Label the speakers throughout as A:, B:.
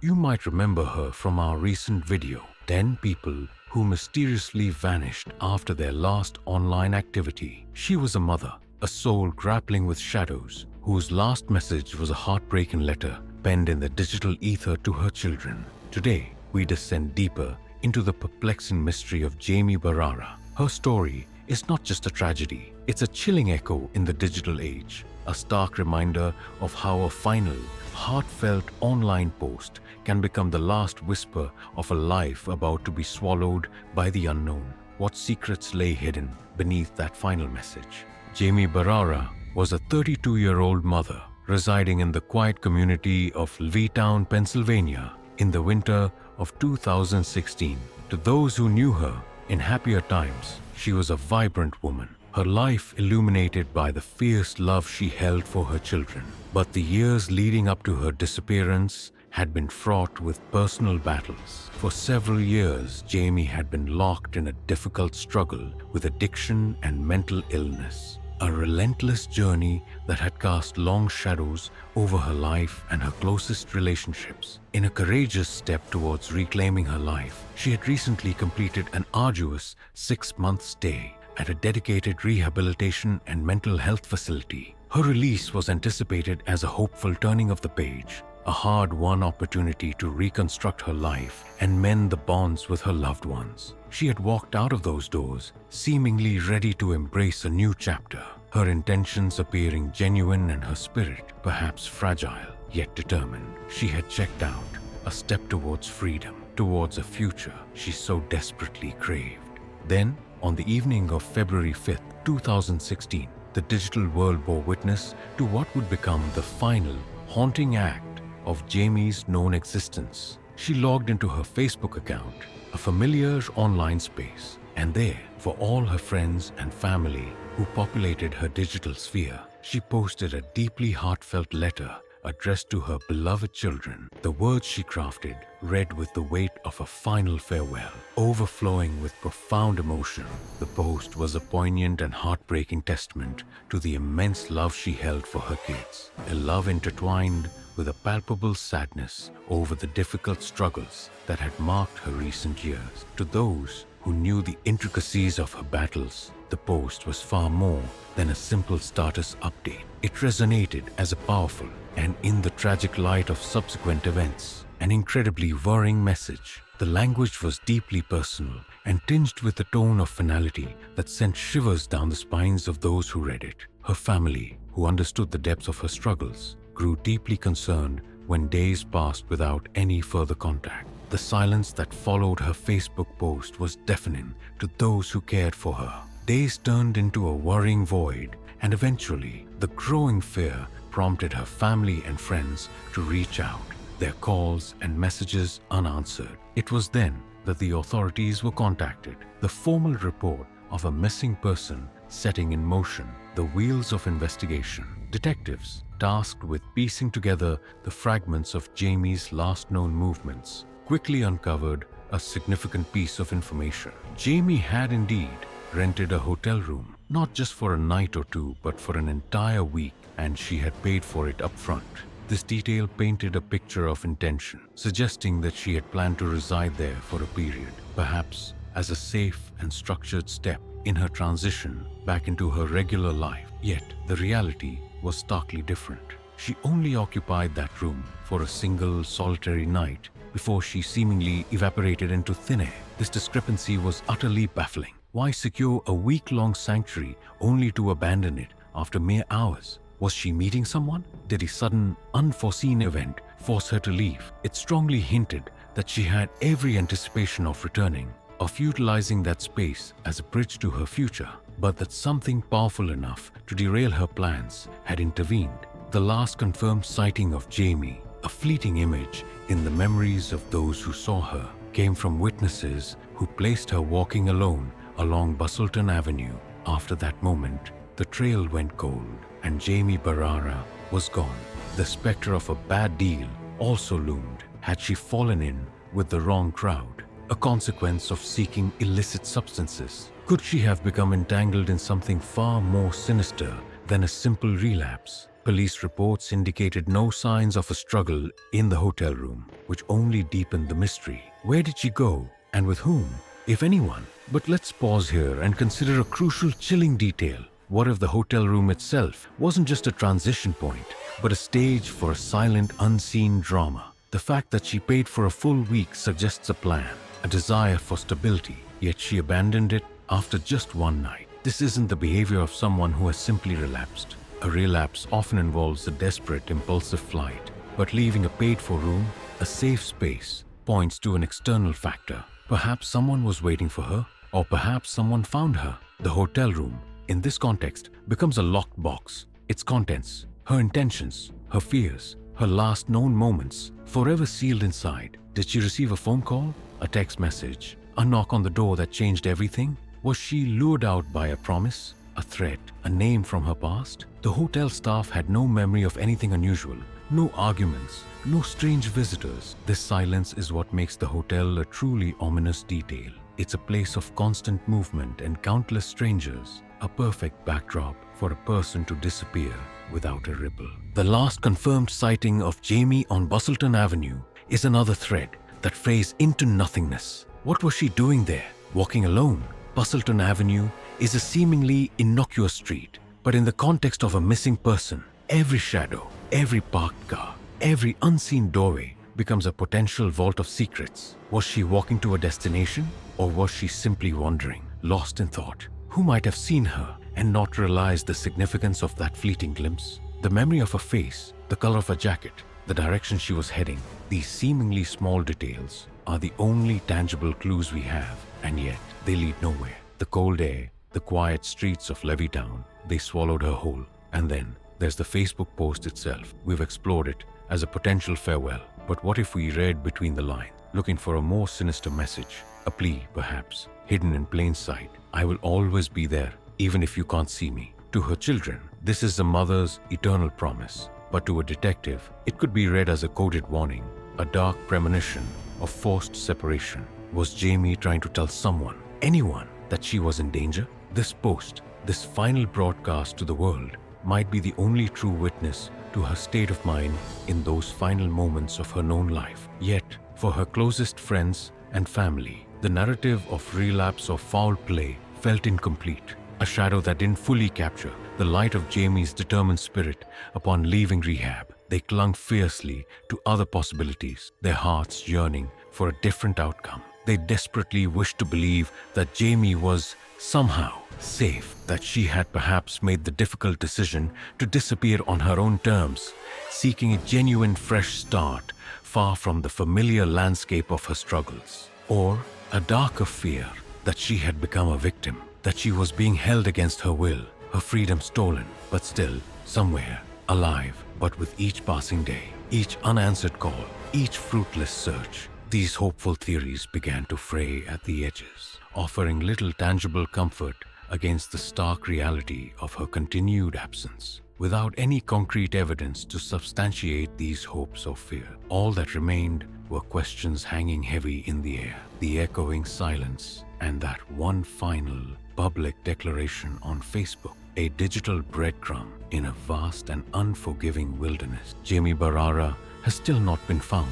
A: You might remember her from our recent video, 10 people who mysteriously vanished after their last online activity. She was a mother, a soul grappling with shadows, whose last message was a heartbreaking letter penned in the digital ether to her children. Today, we descend deeper into the perplexing mystery of Jamie Barrara. Her story is not just a tragedy, it's a chilling echo in the digital age, a stark reminder of how a final, heartfelt online post can become the last whisper of a life about to be swallowed by the unknown. What secrets lay hidden beneath that final message? Jamie Barrara was a 32-year-old mother residing in the quiet community of Levittown, Pennsylvania, in the winter of 2016. To those who knew her in happier times, she was a vibrant woman, her life illuminated by the fierce love she held for her children. But the years leading up to her disappearance had been fraught with personal battles. For several years, Jamie had been locked in a difficult struggle with addiction and mental illness, a relentless journey that had cast long shadows over her life and her closest relationships. In a courageous step towards reclaiming her life, she had recently completed an arduous 6-month stay at a dedicated rehabilitation and mental health facility. Her release was anticipated as a hopeful turning of the page, a hard-won opportunity to reconstruct her life and mend the bonds with her loved ones. She had walked out of those doors, seemingly ready to embrace a new chapter, her intentions appearing genuine and her spirit perhaps fragile, yet determined. She had checked out, a step towards freedom, towards a future she so desperately craved. Then, on the evening of February 5th, 2016, the digital world bore witness to what would become the final, haunting act of Jamie's known existence. She logged into her Facebook account, a familiar online space, and there, for all her friends and family who populated her digital sphere, she posted a deeply heartfelt letter addressed to her beloved children. The words she crafted read with the weight of a final farewell, overflowing with profound emotion. The post was a poignant and heartbreaking testament to the immense love she held for her kids, a love intertwined with a palpable sadness over the difficult struggles that had marked her recent years. To those who knew the intricacies of her battles, the post was far more than a simple status update. It resonated as a powerful, and in the tragic light of subsequent events, an incredibly worrying message. The language was deeply personal and tinged with a tone of finality that sent shivers down the spines of those who read it. Her family, who understood the depths of her struggles, grew deeply concerned when days passed without any further contact. The silence that followed her Facebook post was deafening to those who cared for her. Days turned into a worrying void, and eventually, the growing fear prompted her family and friends to reach out, their calls and messages unanswered. It was then that the authorities were contacted, the formal report of a missing person setting in motion the wheels of investigation. Detectives, tasked with piecing together the fragments of Jamie's last known movements, quickly uncovered a significant piece of information. Jamie had indeed rented a hotel room, not just for a night or two, but for an entire week, and she had paid for it up front. This detail painted a picture of intention, suggesting that she had planned to reside there for a period, perhaps as a safe and structured step in her transition back into her regular life. Yet, the reality was starkly different. She only occupied that room for a single solitary night before she seemingly evaporated into thin air. This discrepancy was utterly baffling. Why secure a week-long sanctuary only to abandon it after mere hours? Was she meeting someone? Did a sudden, unforeseen event force her to leave? It strongly hinted that she had every anticipation of returning, of utilizing that space as a bridge to her future, but that something powerful enough to derail her plans had intervened. The last confirmed sighting of Jamie, a fleeting image in the memories of those who saw her, came from witnesses who placed her walking alone along Bustleton Avenue. After that moment, the trail went cold and Jamie Barrara was gone. The specter of a bad deal also loomed. Had she fallen in with the wrong crowd, a consequence of seeking illicit substances? Could she have become entangled in something far more sinister than a simple relapse? Police reports indicated no signs of a struggle in the hotel room, which only deepened the mystery. Where did she go, and with whom, if anyone? But let's pause here and consider a crucial, chilling detail. What if the hotel room itself wasn't just a transition point, but a stage for a silent, unseen drama? The fact that she paid for a full week suggests a plan, a desire for stability, yet she abandoned it after just one night. This isn't the behavior of someone who has simply relapsed. A relapse often involves a desperate, impulsive flight, but leaving a paid-for room, a safe space, points to an external factor. Perhaps someone was waiting for her, or perhaps someone found her. The hotel room, in this context, becomes a locked box. Its contents, her intentions, her fears, her last known moments, forever sealed inside. Did she receive a phone call, a text message, a knock on the door that changed everything? Was she lured out by a promise, a threat, a name from her past? The hotel staff had no memory of anything unusual, no arguments, no strange visitors. This silence is what makes the hotel a truly ominous detail. It's a place of constant movement and countless strangers, a perfect backdrop for a person to disappear without a ripple. The last confirmed sighting of Jamie on Bustleton Avenue is another thread that frays into nothingness. What was she doing there, walking alone? Bustleton Avenue is a seemingly innocuous street, but in the context of a missing person, every shadow, every parked car, every unseen doorway becomes a potential vault of secrets. Was she walking to a destination, or was she simply wandering, lost in thought? Who might have seen her and not realized the significance of that fleeting glimpse? The memory of a face, the color of a jacket, the direction she was heading, these seemingly small details are the only tangible clues we have, and yet they lead nowhere. The cold air, the quiet streets of Levittown, they swallowed her whole. And then there's the Facebook post itself. We've explored it as a potential farewell. But what if we read between the lines, looking for a more sinister message, a plea perhaps, hidden in plain sight? I will always be there, even if you can't see me. To her children, this is a mother's eternal promise. But to a detective, it could be read as a coded warning, a dark premonition of forced separation. Was Jamie trying to tell someone, anyone, that she was in danger? This post, this final broadcast to the world, might be the only true witness to her state of mind in those final moments of her known life. Yet, for her closest friends and family, the narrative of relapse or foul play felt incomplete, a shadow that didn't fully capture the light of Jamie's determined spirit upon leaving rehab. They clung fiercely to other possibilities, their hearts yearning for a different outcome. They desperately wished to believe that Jamie was somehow safe, that she had perhaps made the difficult decision to disappear on her own terms, seeking a genuine fresh start, far from the familiar landscape of her struggles. Or a darker fear that she had become a victim, that she was being held against her will, her freedom stolen, but still, somewhere, alive. But with each passing day, each unanswered call, each fruitless search, these hopeful theories began to fray at the edges, offering little tangible comfort against the stark reality of her continued absence. Without any concrete evidence to substantiate these hopes or fear, all that remained were questions hanging heavy in the air, the echoing silence, and that one final public declaration on Facebook, a digital breadcrumb in a vast and unforgiving wilderness. Jamie Barrara has still not been found.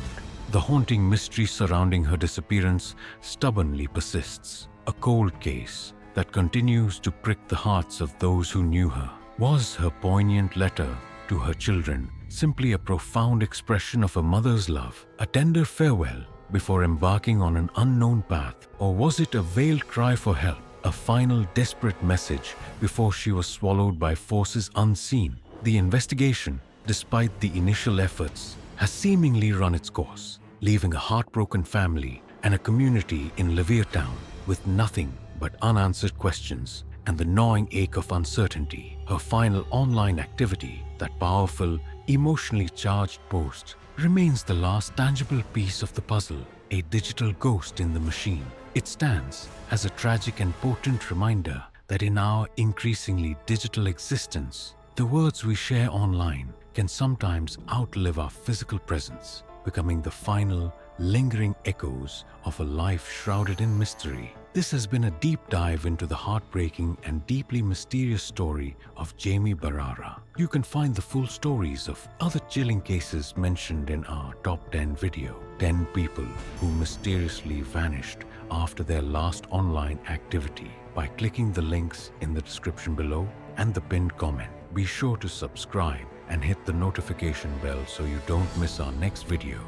A: The haunting mystery surrounding her disappearance stubbornly persists, a cold case that continues to prick the hearts of those who knew her. Was her poignant letter to her children simply a profound expression of a mother's love, a tender farewell before embarking on an unknown path? Or was it a veiled cry for help, a final desperate message before she was swallowed by forces unseen? The investigation, despite the initial efforts, has seemingly run its course, leaving a heartbroken family and a community in Levittown with nothing but unanswered questions and the gnawing ache of uncertainty. Her final online activity, that powerful, emotionally charged post, remains the last tangible piece of the puzzle, a digital ghost in the machine. It stands as a tragic and potent reminder that in our increasingly digital existence, the words we share online can sometimes outlive our physical presence, becoming the final, lingering echoes of a life shrouded in mystery. This has been a deep dive into the heartbreaking and deeply mysterious story of Jamie Barrara. You can find the full stories of other chilling cases mentioned in our top 10 video, 10 people who mysteriously vanished after their last online activity, by clicking the links in the description below and the pinned comment. Be sure to subscribe and hit the notification bell so you don't miss our next video.